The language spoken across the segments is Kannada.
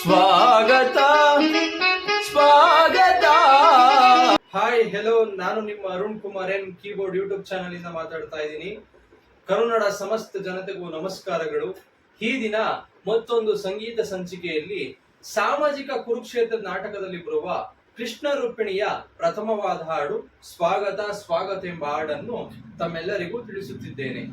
ಸ್ವಾಗತ ಸ್ವಾಗತ. ಹಾಯ್ ಹೆಲೋ, ನಾನು ನಿಮ್ಮ Arun Kumar N keyboard YouTube channel ಇಂದ ಮಾತಾಡ್ತಾ ಇದ್ದೀನಿ. ಕರುನಾಡ ಸಮಸ್ತ ಜನತೆಗೂ ನಮಸ್ಕಾರಗಳು. ಈ ದಿನ ಮತ್ತೊಂದು ಸಂಗೀತ ಸಂಚಿಕೆಯಲ್ಲಿ ಸಾಮಾಜಿಕ ಕುರುಕ್ಷೇತ್ರ ನಾಟಕದಲ್ಲಿ ಬರುವ ಕೃಷ್ಣ ರೂಪಿಣಿಯ ಪ್ರಥಮವಾದ ಹಾಡು ಸ್ವಾಗತ ಸ್ವಾಗತ ಎಂಬ ಹಾಡನ್ನು ತಮ್ಮೆಲ್ಲರಿಗೂ ತಿಳಿಸುತ್ತಿದ್ದೇನೆ.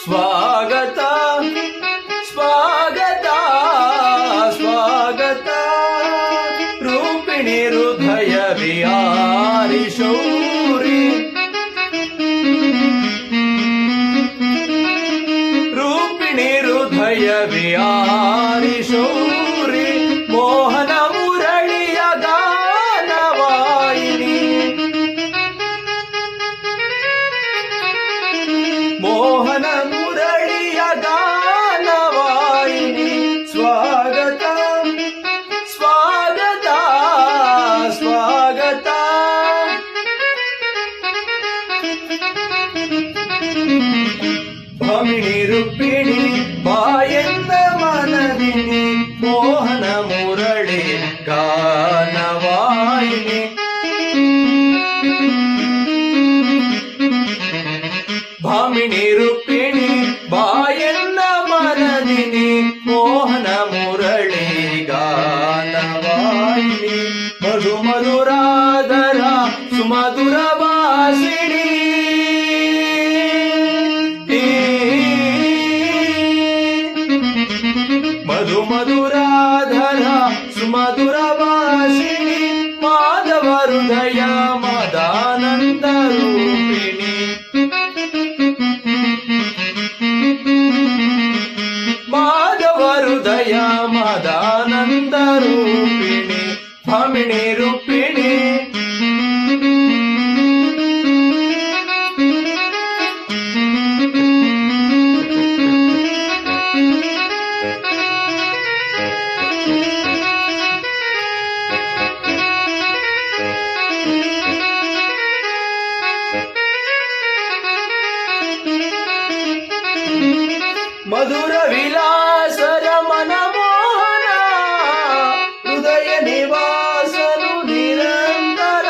ಸ್ವಾಗತ ಸ್ವಾಗತ ಸ್ವಾಗತ ರೂಪಿಣಿ ಹೃದಯ ವಿಹಾರಿ ಶೌರಿ, ರೂಪಿಣಿ ಹೃದಯ ವಿಹಾರಿ ಶೌರಿ, ಮೋಹನ ಮುರಳಿಯ ಗಾನವಾಯಿನಿ, ಮೋಹನ ಮುರಳಿಯ ಗಾನವಾಯಿನಿ. ಸ್ವಾಗತ ಸ್ವಾಗತ ಸ್ವಾಗತ. ಭಾಮಿನಿ ರೂಪಿಣಿ ಬಾಯೆಂದ ಮನದಿನಿ, ಮೋಹನ ಮುರಳಿ ಗಾನವಾಯಿನಿ, ಭಾಮಿನಿ ರೂಪಿಣಿ ಬಾಯನ್ನ ಮನದಿನಿ, ಮೋಹನ ಮುರಳಿ ಗಾನವಾಯಿನಿ. ಮಧು ಮಧುರಾಧರ ಸುಮಧುರ ಭಾಷಿಣಿ, ಮಧು ಮಧುರಾಧರ ಸುಮಧುರ ಭಾಷಿಣಿ, ಮಾಧವ ಹೃದಯ ಮದಾನಂದ ರೂಪಿಣಿ, ಮಾಧವ ಹೃದಯ ಮದಾನಂದ ರೂಪಿಣಿ, ಭಾಮಿನಿ ರೂಪಿಣಿ. ಮಧುರ ವಿಲಾಸರ ಮನಮೋಹನ ಹೃದಯ ನಿವಾಸನು ನಿರಂತರ,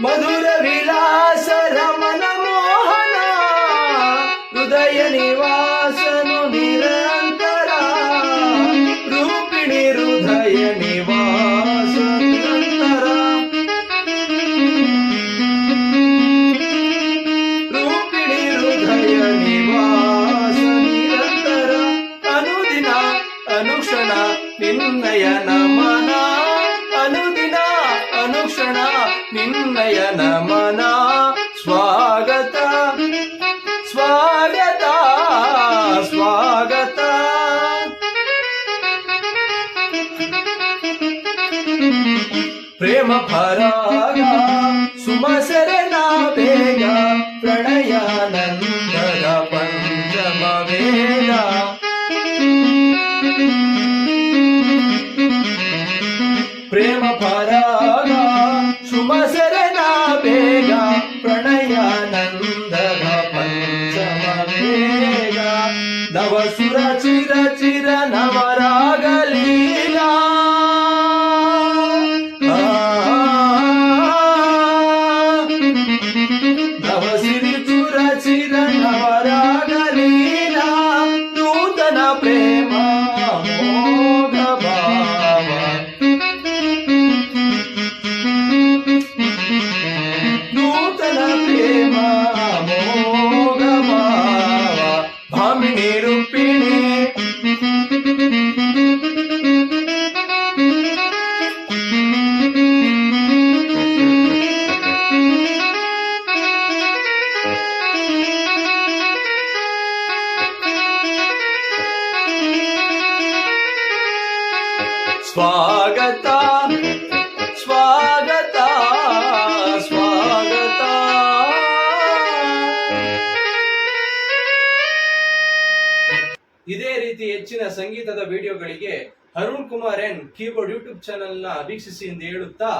ಮಧುರ ವಿಲಾಸರ ಮನಮೋಹನ ಹೃದಯ ನಿವಾಸನು ನಿರಂತರ, ರೂಪಿಣಿ ಹೃದಯ ನಿವಾಸ ನಿರಂತರ, ರೂಪಿಣಿ ಹೃದಯ ನಿವಾಸ ನಿರಂತರ. ಅನುದಿನ ಅನುಕ್ಷಣ ನಿನ್ನಯ ನಮನ, ಅನುದಿನ ಅನುಕ್ಷಣ ನಿನ್ನಯ ನಮನ. ಸ್ವಾಗತ ಸ್ವಾಗತ ಸ್ವಾಗತ. ಪ್ರೇಮ ಪರಾಗ ಸುಮಸರನ ಬೇಗ, ಪ್ರಣಯಾನಂದದ ಪಂಚಮ ವೇದ, ಪ್ರೇಮ ಪರಾಗ ಸುಮಸರನ ಬೇಗ, ಪ್ರಣಯಾನಂದದ ಪಂಚಮ ವೇಗ. ನವಸುರ ಚಿರ ಚಿರ ನವರಾಗಲೀಲಾ, ನವಸಿರಿ ಚುರ ಚಿರ ನವರಾಗಲೀಲಾ, ನೂತನ ಪ್ರೇಮ ಮೋಗ ಭಾವ, ನೂತನ ಪ್ರೇಮ ರೀತಿ ಹೆಚ್ಚಿನ ಸಂಗೀತದ ವಿಡಿಯೋಗಳಿಗೆ Arun Kumar N keyboard YouTube channel ನ ವೀಕ್ಷಿಸಿ ಎಂದು ಹೇಳುತ್ತಾ,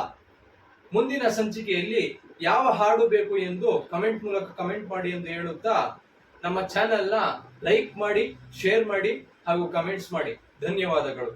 ಮುಂದಿನ ಸಂಚಿಕೆಯಲ್ಲಿ ಯಾವ ಹಾಡು ಬೇಕು ಎಂದು ಕಮೆಂಟ್ ಮೂಲಕ ಕಮೆಂಟ್ ಮಾಡಿ ಎಂದು ಹೇಳುತ್ತಾ, ನಮ್ಮ ಚಾನೆಲ್ ನ ಲೈಕ್ ಮಾಡಿ, ಶೇರ್ ಮಾಡಿ ಹಾಗೂ ಕಮೆಂಟ್ಸ್ ಮಾಡಿ. ಧನ್ಯವಾದಗಳು.